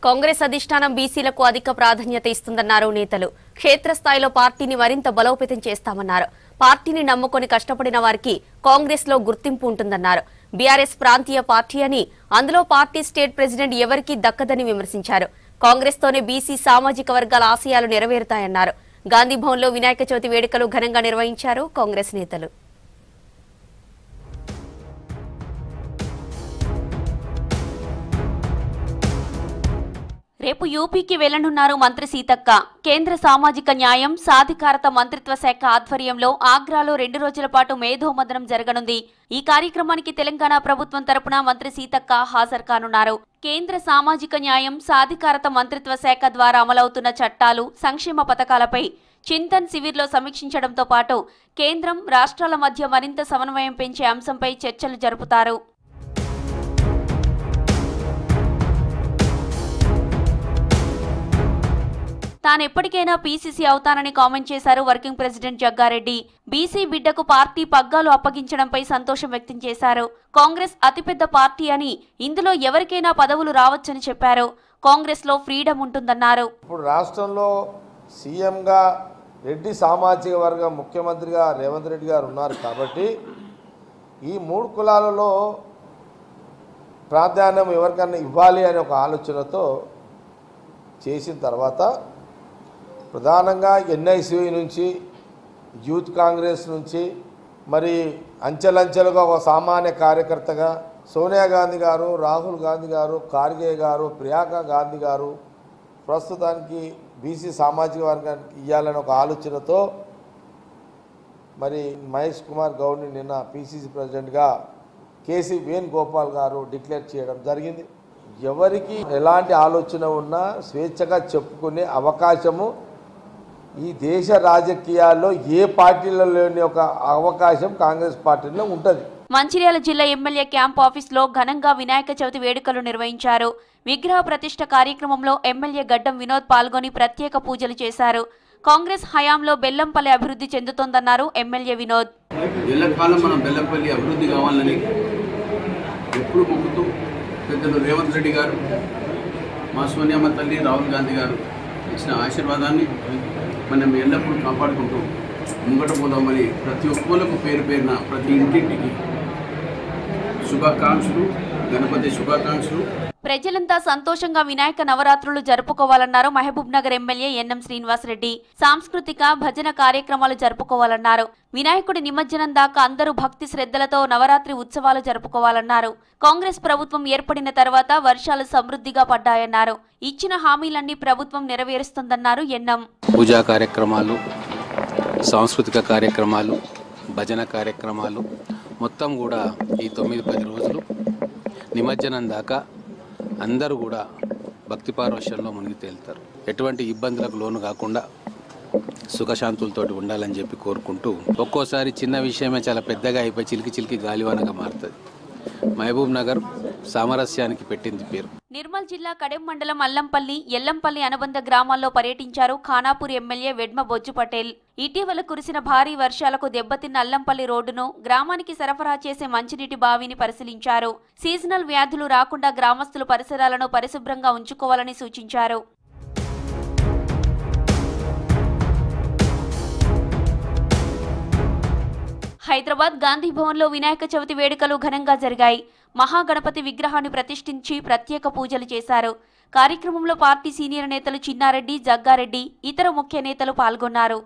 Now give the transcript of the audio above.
కాంగ్రెస్ అధిష్టానం బీసీలకు అధిక ప్రాధాన్యత ఇస్తుందన్నారు నేతలు. క్షేత్రస్థాయిలో పార్టీని మరింత బలోపేతం చేస్తామన్నారు. పార్టీని నమ్ముకొని కష్టపడిన వారికి కాంగ్రెస్ లో గుర్తింపు ఉంటుందన్నారు. బీఆర్ఎస్ ప్రాంతీయ పార్టీ అని, అందులో పార్టీ స్టేట్ ప్రెసిడెంట్ ఎవరికీ దక్కదని విమర్శించారు. కాంగ్రెస్ తోనే బీసీ సామాజిక వర్గాల ఆశయాలు నెరవేరుతాయన్నారు. గాంధీభవన్లో వినాయక చవితి వేడుకలు ఘనంగా నిర్వహించారు కాంగ్రెస్ నేతలు. రేపు యూపీకి వెళ్లనున్నారు మంత్రి సీతక్క. కేంద్ర సామాజిక న్యాయం సాధికారత మంత్రిత్వ శాఖ ఆధ్వర్యంలో ఆగ్రాలో 2 రోజుల పాటు మేధోమథనం జరగనుంది. ఈ కార్యక్రమానికి తెలంగాణ ప్రభుత్వం తరపున మంత్రి సీతక్క హాజరు కానున్నారు. కేంద్ర సామాజిక న్యాయం సాధికారత మంత్రిత్వ శాఖ ద్వారా అమలవుతున్న చట్టాలు, సంక్షేమ పథకాలపై చింతన్ శిబిర్లో సమీక్షించడంతో పాటు కేంద్రం, రాష్ట్రాల మధ్య మరింత సమన్వయం పెంచే అంశంపై చర్చలు జరుపుతారు. తానెప్పటికైనా పీసీసీ అవుతానని కామెంట్ చేశారు వర్కింగ్ ప్రెసిడెంట్ జగ్గారెడ్డి. బీసీ బిడ్డకు పార్టీ పగ్గాలు అప్పగించడంపై సంతోషం వ్యక్తం చేశారు. కాంగ్రెస్ అతిపెద్ద పార్టీ అని, ఇందులో ఎవరికైనా పదవులు రావచ్చని చెప్పారు. కాంగ్రెస్ లో ఫ్రీడమ్ ఉంటుందన్నారు. ఇప్పుడు రాష్ట్రంలో సీఎంగా రెడ్డి సామాజిక వర్గం ముఖ్యమంత్రిగా రేవంత్ రెడ్డి గారు ఉన్నారు కాబట్టి ఈ 3 కులాలలో ప్రాధాన్యం ఎవరికన్నా ఇవ్వాలి అనే ఒక ఆలోచనతో చేసిన తర్వాత ప్రధానంగా ఎన్ఐసి నుంచి, యూత్ కాంగ్రెస్ నుంచి, మరి అంచెలంచెలుగా ఒక సామాన్య కార్యకర్తగా సోనియా గాంధీ గారు, రాహుల్ గాంధీ గారు, ఖార్గే గారు, ప్రియాంక గాంధీ గారు ప్రస్తుతానికి బీసీ సామాజిక వర్గానికి ఇవ్వాలని ఒక ఆలోచనతో మరి మహేష్ కుమార్ గౌడ్ని నిన్న పీసీసీ ప్రెసిడెంట్గా కేసీ వేణుగోపాల్ గారు డిక్లేర్ చేయడం జరిగింది. ఎవరికి ఎలాంటి ఆలోచన ఉన్నా స్వేచ్ఛగా చెప్పుకునే అవకాశము ఈ దేశ రాజకీయాల్లో ఏ పార్టీలో లేని ఒక అవకాశం కాంగ్రెస్ పార్టీలో ఉంటుంది. మంచిర్యాల జిల్లా ఎమ్మెల్యే క్యాంప్ ఆఫీస్లో ఘనంగా వినాయక చవితి వేడుకలు నిర్వహించారు. విగ్రహ ప్రతిష్ఠ కార్యక్రమంలో ఎమ్మెల్యే గడ్డం వినోద్ పాల్గొని ప్రత్యేక పూజలు చేశారు. కాంగ్రెస్ హయాంలో బెల్లంపల్లి అభివృద్ధి చెందుతోందన్నారు ఎమ్మెల్యే వినోద్. బెల్లంపల్లి అభివృద్ధి కావాలని ఎప్పుడు మొక్కుతూ పెద్దలు రేవంత్ రెడ్డి గారు, మా సోనియమ్మ తల్లి, రాహుల్ గాంధీ గారు ఇచ్చిన ఆశీర్వాదాన్ని మనం ఎల్లప్పుడూ కాపాడుకుంటూ ముంగట పోదామని ప్రతి ఒక్కరికి పేరు పేరున ప్రతి ఇంటింటికి శుభాకాంక్షలు, గణపతి శుభాకాంక్షలు. ప్రజలంతా సంతోషంగా వినాయక నవరాత్రులు జరుపుకోవాలన్నారు మహబూబ్ నగర్ ఎమ్మెల్యే ఎన్ఎం శ్రీనివాసరెడ్డి. సాంస్కృతిక భజన కార్యక్రమాలు జరుపుకోవాలన్నారు. వినాయకుడి నిమజ్జనం దాకా అందరూ భక్తి శ్రద్ధలతో నవరాత్రి ఉత్సవాలు జరుపుకోవాలన్నారు. కాంగ్రెస్ ప్రభుత్వం ఏర్పడిన తర్వాత వర్షాలు సమృద్ధిగా పడ్డాయన్నారు. ఇచ్చిన హామీలన్నీ ప్రభుత్వం నెరవేరుస్తుందన్నారు ఎన్ఎం. పూజా కార్యక్రమాలు, సాంస్కృతిక కార్యక్రమాలు, భజన కార్యక్రమాలు మొత్తం కూడా ఈ 9-10 రోజులు నిమజ్జనం దాకా అందరూ కూడా భక్తి పారవశ్యంలో మునిగి తేలుతారు. ఎటువంటి ఇబ్బందులకు లోను కాకుండా సుఖశాంతులతోటి ఉండాలని చెప్పి కోరుకుంటూ, ఒక్కోసారి చిన్న విషయమే చాలా పెద్దగా అయిపోయి చిలికి చిలికి గాలివానగా మారుతుంది. మహబూబ్ నగర్ సామరస్యానికి పెట్టింది పేరు. నిర్మల్ జిల్లా కడెం మండలం అల్లంపల్లి, ఎల్లంపల్లి అనుబంధ గ్రామాల్లో పర్యటించారు ఖానాపూర్ ఎమ్మెల్యే వెడ్మ బొజ్జు పటేల్. ఇటీవల కురిసిన భారీ వర్షాలకు దెబ్బతిన్న అల్లంపల్లి రోడ్డును, గ్రామానికి సరఫరా చేసే మంచినీటి బావిని పరిశీలించారు. సీజనల్ వ్యాధులు రాకుండా గ్రామస్తులు పరిసరాలను పరిశుభ్రంగా ఉంచుకోవాలని సూచించారు. హైదరాబాద్ గాంధీభవన్లో వినాయక చవితి వేడుకలు ఘనంగా జరిగాయి. మహాగణపతి విగ్రహాన్ని ప్రతిష్ఠించి ప్రత్యేక పూజలు చేశారు. కార్యక్రమంలో పార్టీ సీనియర్ నేతలు చిన్నారెడ్డి, జగ్గారెడ్డి, ఇతర ముఖ్య నేతలు పాల్గొన్నారు.